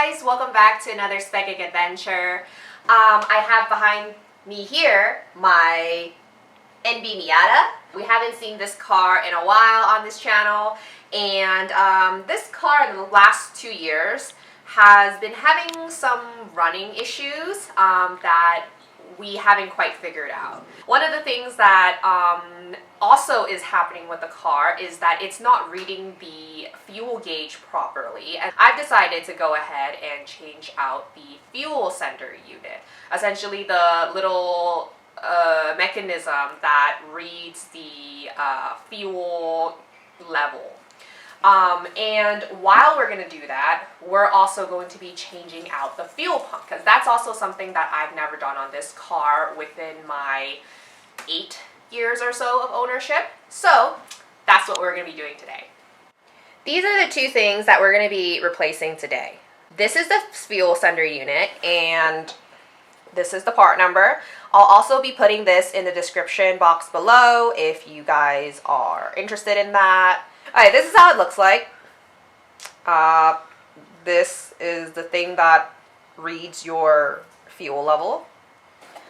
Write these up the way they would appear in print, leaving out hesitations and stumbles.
guys, welcome back to another Speckic adventure. I have behind me here my NB Miata. We haven't seen this car in a while on this channel, and this car in the last 2 years has been having some running issues that we haven't quite figured out. One of the things that also is happening with the car is that it's not reading the fuel gauge properly, and I've decided to go ahead and change out the fuel sender unit. Essentially the little mechanism that reads the fuel level. And while we're going to do that, we're also going to be changing out the fuel pump, because that's also something that I've never done on this car within my 8 years or so of ownership. So that's what we're going to be doing today. These are the two things that we're going to be replacing today. This is the fuel sender unit, and this is the part number. I'll also be putting this in the description box below if you guys are interested in that. Alright, this is how it looks like. This is the thing that reads your fuel level.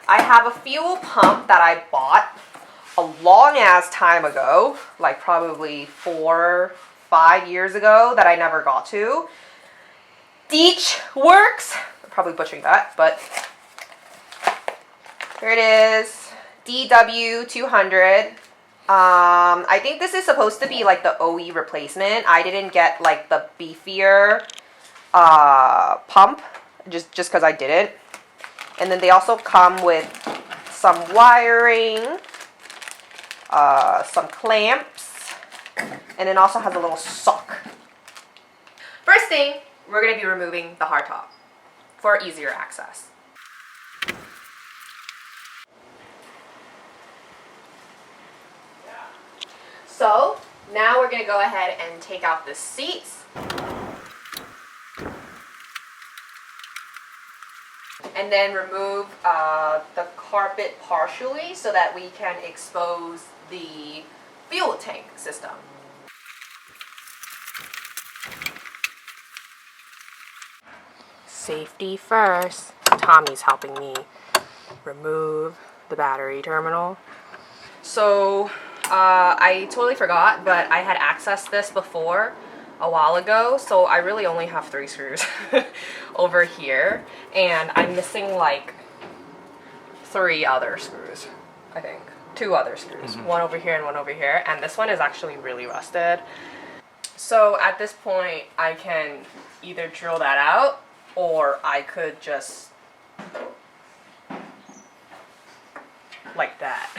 I have a fuel pump that I bought a long ass time ago, like probably 4-5 years ago, that I never got to. Deatschwerks, I'm probably butchering that, but here it is, DW200. I think this is supposed to be like the OE replacement. I didn't get like the beefier pump just because I didn't. And then they also come with some wiring, some clamps, and then also has a little sock. First thing, we're going to be removing the hardtop for easier access. So now we're going to go ahead and take out the seats and then remove the carpet partially so that we can expose the fuel tank system. Safety first. Tommy's helping me remove the battery terminal. So I totally forgot, but I had accessed this before a while ago, so I really only have 3 screws over here, and I'm missing like 3 other screws, I think. 2 other screws, one over here and one over here, and this one is actually really rusted. So at this point, I can either drill that out, or I could just like that.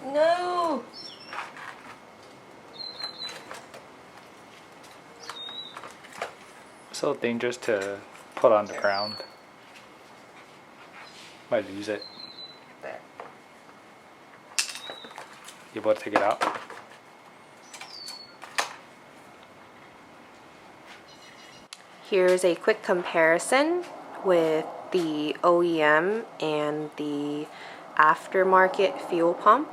No! So dangerous to put on the ground. Might lose it. There. You able to take it out? Here's a quick comparison with the OEM and the aftermarket fuel pump.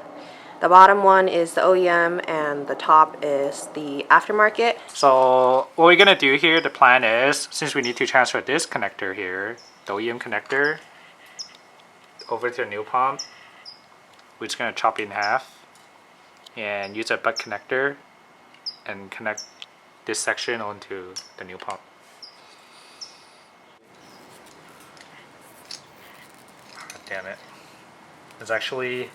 The bottom one is the OEM and the top is the aftermarket. So what we're gonna do here, the plan is, since we need to transfer this connector here, the OEM connector, over to the new pump, we're just gonna chop it in half and use a butt connector and connect this section onto the new pump. damn it. It's actually...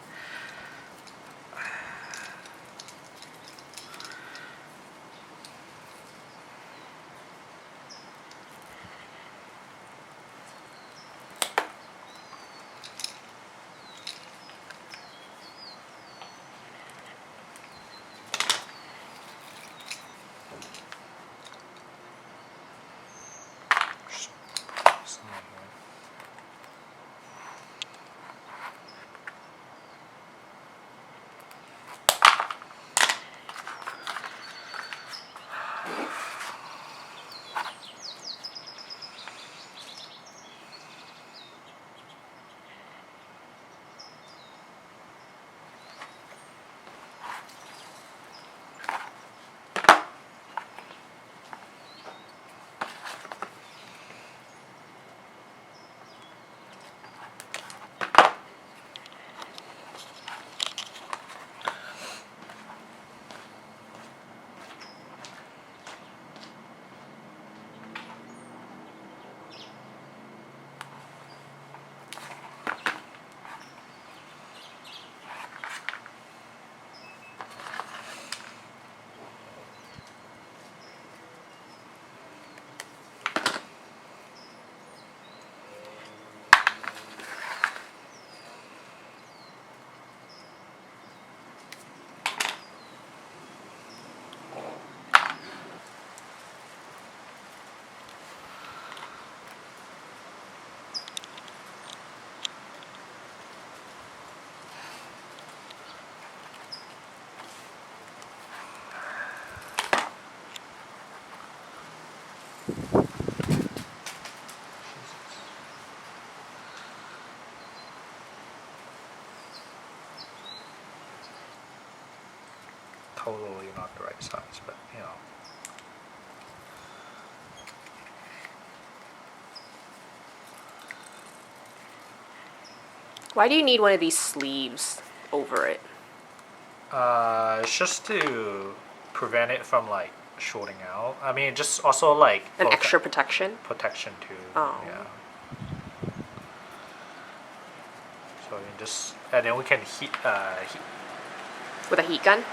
Totally not the right size, but you know. Why do you need one of these sleeves over it? It's just to prevent it from like shorting out. I mean, just also like An extra protection? protection too. Oh. Yeah. So you just, and then we can heat. With a heat gun?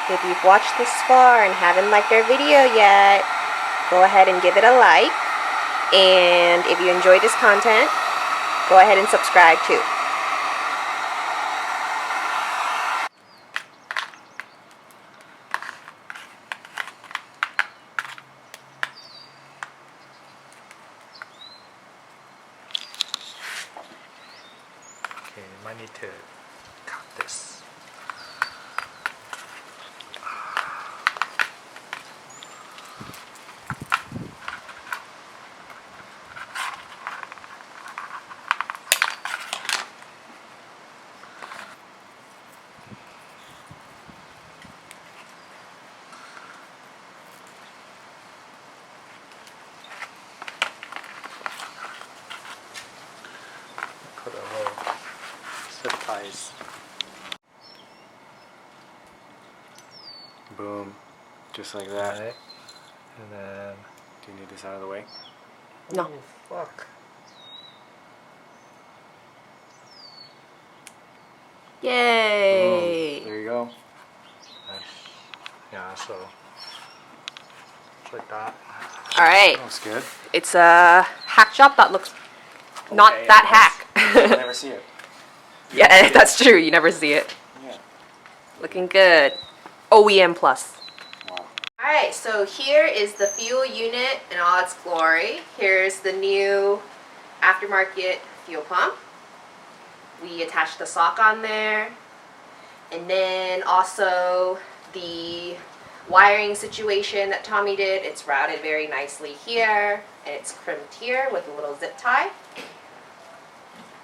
If you've watched this far and haven't liked our video yet, go ahead and give it a like. And if you enjoy this content, go ahead and subscribe too. Okay, you might need to cut this. Put a little zip ties. Boom. Just like that. Right. And then. Do you need this out of the way? No. Oh, fuck. Yay! Boom. There you go. Nice. Yeah, so. Just like that. Alright. That looks good. It's a hack job that looks not Okay, that I'll hack. never see it. Yeah, that's true. You never see it. Yeah. Looking good. OEM plus. Wow. Alright, so here is the fuel unit in all its glory. Here's the new aftermarket fuel pump. We attached the sock on there. And then also the wiring situation that Tommy did. It's routed very nicely here, and it's crimped here with a little zip tie.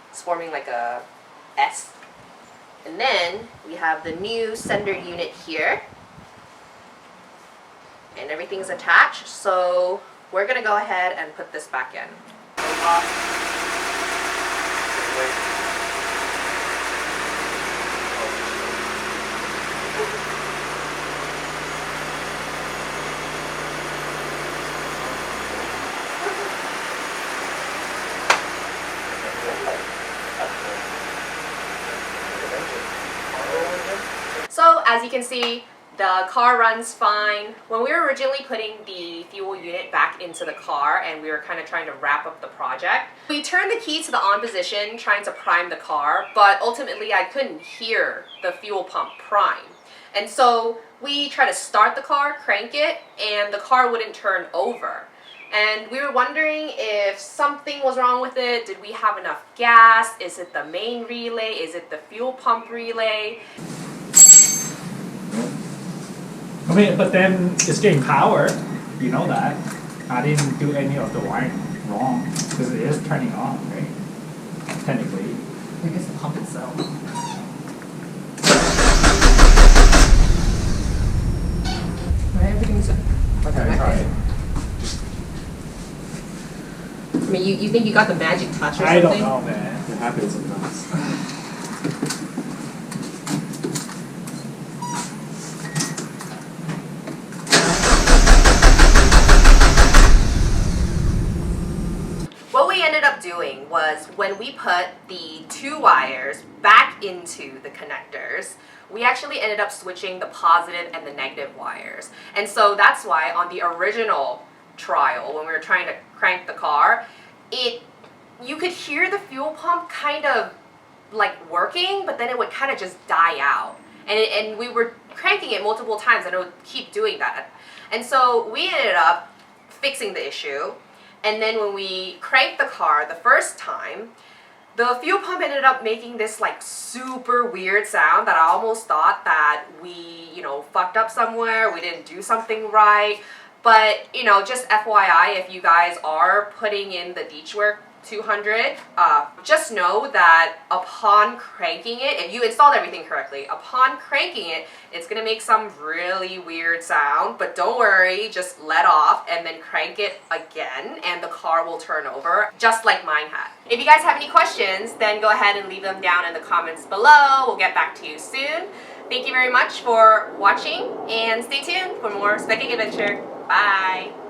It's forming like a S. And then we have the new sender unit here. And everything's attached, so we're gonna go ahead and put this back in. So as you can see, the car runs fine. When we were originally putting the fuel unit back into the car and we were kind of trying to wrap up the project, we turned the key to the on position trying to prime the car, but ultimately I couldn't hear the fuel pump prime. And so we tried to start the car, crank it, and the car wouldn't turn over. And we were wondering if something was wrong with it. Did we have enough gas? Is it the main relay? Is it the fuel pump relay? I mean, but then it's getting power. You know that. I didn't do any of the wiring wrong because it is turning on, right? Technically. I guess the pump itself. Right, everything's Okay, try it. I mean, you think you got the magic touch or something? I don't know, man. It happens sometimes. What we ended up doing was when we put the two wires back into the connectors, we actually ended up switching the positive and the negative wires. And so that's why on the original trial, when we were trying to crank the car, you could hear the fuel pump kind of like working, but then it would kind of just die out. And we were cranking it multiple times and it would keep doing that. And so we ended up fixing the issue. And then when we cranked the car the first time, the fuel pump ended up making this like super weird sound that I almost thought that we, fucked up somewhere, we didn't do something right. But, just FYI, if you guys are putting in the Deatschwerks 200, just know that upon cranking it, if you installed everything correctly, upon cranking it, it's going to make some really weird sound, but don't worry, just let off and then crank it again and the car will turn over, just like mine had. If you guys have any questions, then go ahead and leave them down in the comments below. We'll get back to you soon. Thank you very much for watching and stay tuned for more Specking Adventure. Bye!